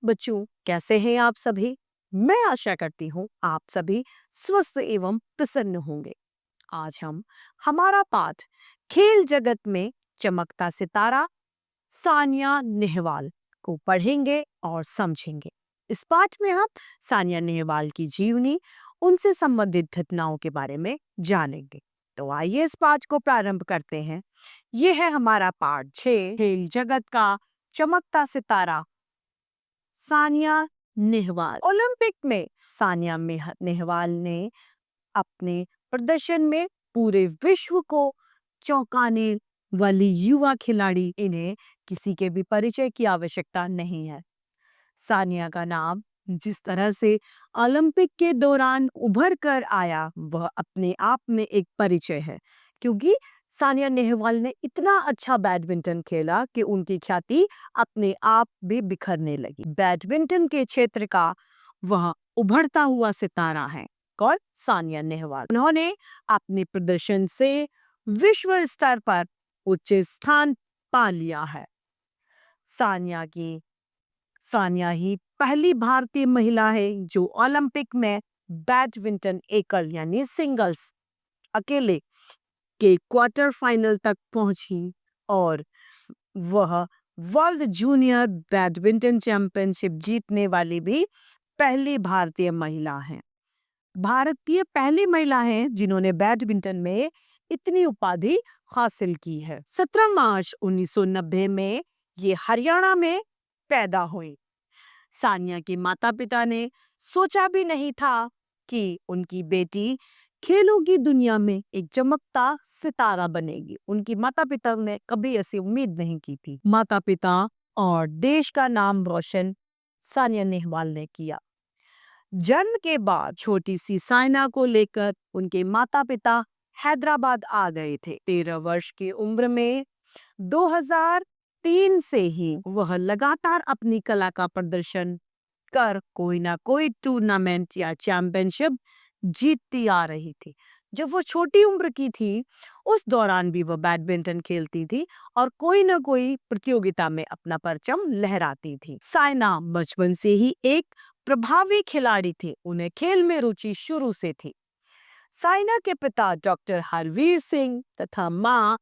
बच्चों, कैसे हैं आप सभी? मैं आशा करती हूँ आप सभी स्वस्थ एवं प्रसन्न होंगे। आज हम हमारा पाठ खेल जगत में चमकता सितारा सानिया नेहवाल को पढ़ेंगे और समझेंगे। इस पाठ में हम सानिया नेहवाल की जीवनी, उनसे संबंधित घटनाओं के बारे में जानेंगे। तो आइए इस पाठ को प्रारंभ करते हैं। यह है हमारा पाठ 6, खेल जगत का चमकता सितारा सानिया नेहवाल। ओलंपिक में सानिया नेहवाल ने अपने प्रदर्शन में पूरे विश्व को चौंकाने वाली युवा खिलाड़ी। इन्हें किसी के भी परिचय की आवश्यकता नहीं है। सानिया का नाम जिस तरह से ओलंपिक के दौरान उभर कर आया, वह अपने आप में एक परिचय है, क्योंकि सानिया नेहवाल ने इतना अच्छा बैडमिंटन खेला कि उनकी ख्याति अपने आप भी बिखरने लगी। बैडमिंटन के क्षेत्र का वह उभरता हुआ सितारा है कौन? सानिया नेहवाल। उन्होंने अपने प्रदर्शन से विश्व स्तर पर उच्च स्थान पा लिया है। सानिया ही पहली भारतीय महिला है जो ओलंपिक में बैडमिंटन एकल यानी सिंगल्स अकेले के क्वार्टर फाइनल तक पहुंची, और वह वर्ल्ड जूनियर बैडमिंटन चैंपियनशिप जीतने वाली भी पहली भारतीय महिला है। भारतीय पहली महिला है जिन्होंने बैडमिंटन में इतनी उपाधि हासिल की है। 17 मार्च 1990 में ये हरियाणा में पैदा हुई। सानिया के माता पिता ने सोचा भी नहीं था कि उनकी बेटी खेलों की दुनिया में एक चमकता सितारा बनेगी। उनकी माता पिता ने कभी ऐसी उम्मीद नहीं की थी। माता पिता और देश का नाम रोशन सानिया नेहवाल ने किया। जन्म के बाद छोटी सी साइना को लेकर उनके माता पिता हैदराबाद आ गए थे। 13 वर्ष की उम्र में 2003 से ही वह लगातार अपनी कला का प्रदर्शन कर कोई ना कोई टूर्नामेंट या चैंपियनशिप जीतती आ रही थी। जब वो छोटी उम्र की थी, उस दौरान भी वह बैडमिंटन खेलती थी और कोई ना कोई प्रतियोगिता में अपना परचम लहराती थी। साइना बचपन से ही एक प्रभावी खिलाड़ी थे। उन्हें खेल में रुचि शुरू से थी। साइना के पिता डॉक्टर हरवीर सिंह तथा मां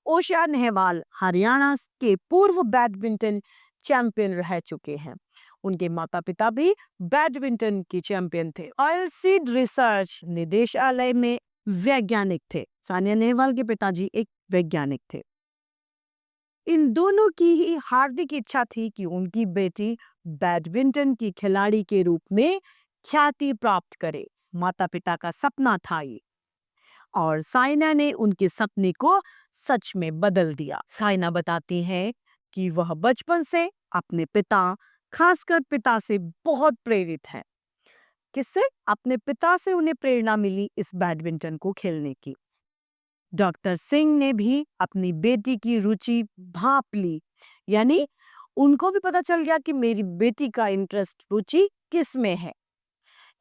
ओशा नेहवाल हरियाणा के पूर्व बैडमिंटन चैंपियन रह चुके हैं। उनके माता पिता भी बैडमिंटन के चैंपियन थे। ऑयल सीड रिसर्च निदेशालय में वैज्ञानिक थे। सानिया नेहवाल के पिताजी एक वैज्ञानिक थे। इन दोनों की ही हार्दिक इच्छा थी कि उनकी बेटी बैडमिंटन की खिलाड़ी के रूप में ख्याति प्राप्त करे। माता पिता का सपना था ये, और साइना ने उनके सपने को सच में बदल दिया। साइना बताती है कि वह बचपन से अपने पिता, खासकर पिता से बहुत प्रेरित है। किससे? अपने पिता से उन्हें प्रेरणा मिली इस बैडमिंटन को खेलने की। डॉक्टर सिंह ने भी अपनी बेटी की रुचि भांप ली, यानी उनको भी पता चल गया कि मेरी बेटी का इंटरेस्ट, रुचि किस में है।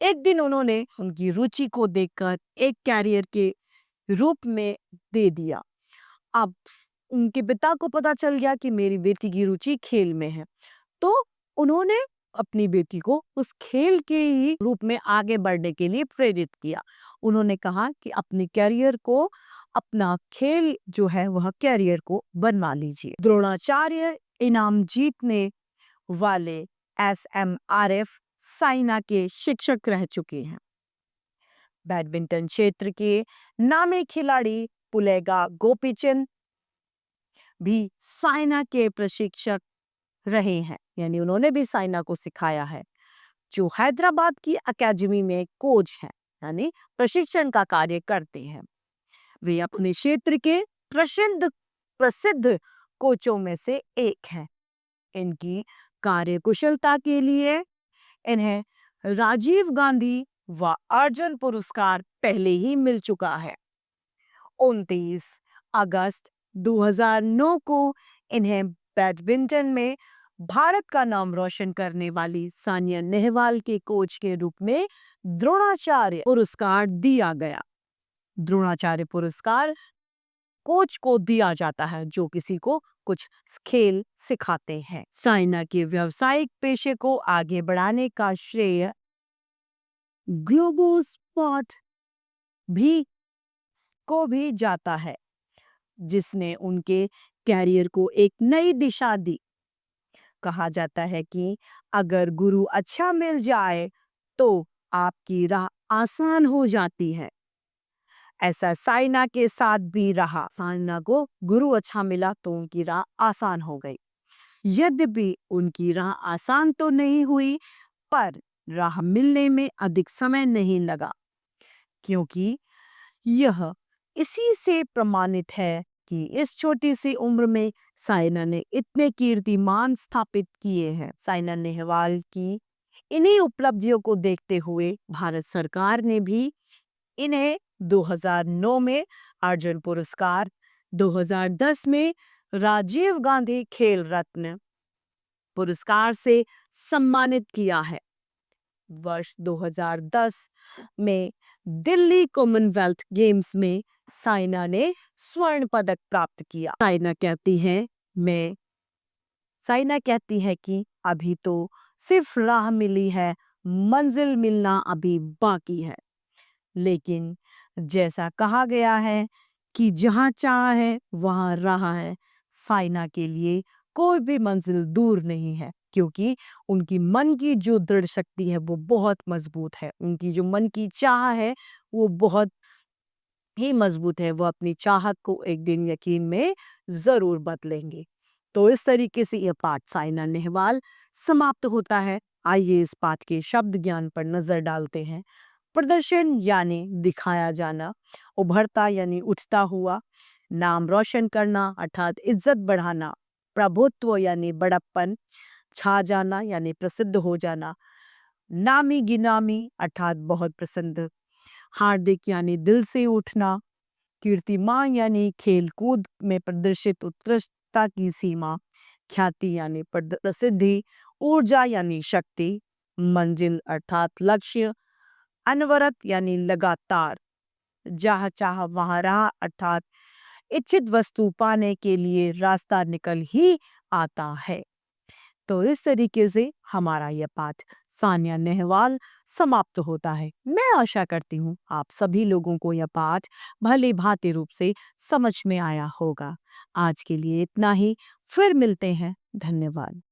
एक दिन उन्होंने उनकी रुचि को देखकर एक कैरियर के रूप में दे दिया। अब उनके पिता को पता चल गया कि मेरी बेटी की रुचि खेल में है, तो उन्होंने अपनी बेटी को उस खेल के ही रूप में आगे बढ़ने के लिए प्रेरित किया। उन्होंने कहा कि अपनी कैरियर को, अपना खेल जो है वह कैरियर को बनवा लीजिए। द्रोणाचार्य इनाम जीतने वाले SMRF साइना के शिक्षक रह चुके हैं। बैडमिंटन क्षेत्र के नामी खिलाड़ी पुलेगा गोपीचंद भी साइना के प्रशिक्षक रहे हैं, यानी उन्होंने भी साइना को सिखाया है, जो हैदराबाद की अकेडमी में कोच हैं, यानी प्रशिक्षण का कार्य करते हैं। वे अपने क्षेत्र के प्रसिद्ध कोचों में से एक हैं। इनकी कार्यकुशलता के लिए इन्हें राजीव गांधी व अर्जुन पुरस्कार पहले ही मिल चुका है। 29 अगस्त 2009 को इन्हें बैडमिंटन में भारत का नाम रोशन करने वाली सानिया नेहवाल के कोच के रूप में द्रोणाचार्य पुरस्कार दिया गया। द्रोणाचार्य पुरस्कार कोच को दिया जाता है जो किसी को कुछ खेल सिखाते हैं। साइना के व्यावसायिक पेशे को आगे बढ़ाने का श्रेय ग्लोबो स्पॉट भी को भी जाता है, जिसने उनके कैरियर को एक नई दिशा दी। कहा जाता है कि अगर गुरु अच्छा मिल जाए तो आपकी राह आसान हो जाती है। ऐसा साइना के साथ भी रहा। साइना को गुरु अच्छा मिला तो उनकी राह आसान हो गई। यद्यपि उनकी राह आसान तो नहीं हुई, पर राह मिलने में अधिक समय नहीं लगा, क्योंकि यह इसी से प्रमाणित है कि इस छोटी सी उम्र में साइना ने इतने कीर्तिमान स्थापित किए हैं। साइना नेहवाल की इन्हीं उपलब्धियों को देखते हुए भारत सरकार ने भी इन्हें 2009 में अर्जुन पुरस्कार, 2010 में राजीव गांधी खेल रत्न पुरस्कार से सम्मानित किया है। वर्ष 2010 में दिल्ली कॉमनवेल्थ गेम्स में साइना ने स्वर्ण पदक प्राप्त किया। साइना कहती है कि अभी तो सिर्फ राह मिली है, मंजिल मिलना अभी बाकी है। लेकिन जैसा कहा गया है कि जहाँ चाह है वहाँ राह है, साइना के लिए कोई भी मंजिल दूर नहीं है, क्योंकि उनकी मन की जो दृढ़ शक्ति है वो बहुत मजबूत है। उनकी जो मन की चाह है वो बहुत ही मजबूत है। वो अपनी चाहत को एक दिन यकीन में जरूर बदलेंगे। तो इस तरीके से यह पाठ साइना नेहवाल समाप्त होता है। आइए इस पाठ के शब्द ज्ञान पर नजर डालते हैं। प्रदर्शन यानी दिखाया जाना, उभरता यानी उठता हुआ, नाम रोशन करना अर्थात इज्जत बढ़ाना, प्रभुत्व यानी बड़प्पन, छा जाना यानी प्रसिद्ध हो जाना, नामी गिनामी अर्थात बहुत प्रसिद्ध, हार्दिक यानी दिल से उठना, कीर्तिमान यानी खेल कूद में प्रदर्शित उत्कृष्टता की सीमा, ख्याति यानी प्रसिद्धि, ऊर्जा यानी शक्ति, मंजिल अर्थात लक्ष्य, अनवरत यानी लगातार, जहाँ चाह वहाँ राह अर्थात इच्छित वस्तु पाने के लिए रास्ता निकल ही आता है। तो इस तरीके से हमारा यह पाठ सानिया नेहवाल समाप्त होता है। मैं आशा करती हूँ आप सभी लोगों को यह पाठ भली भांति रूप से समझ में आया होगा। आज के लिए इतना ही, फिर मिलते हैं। धन्यवाद।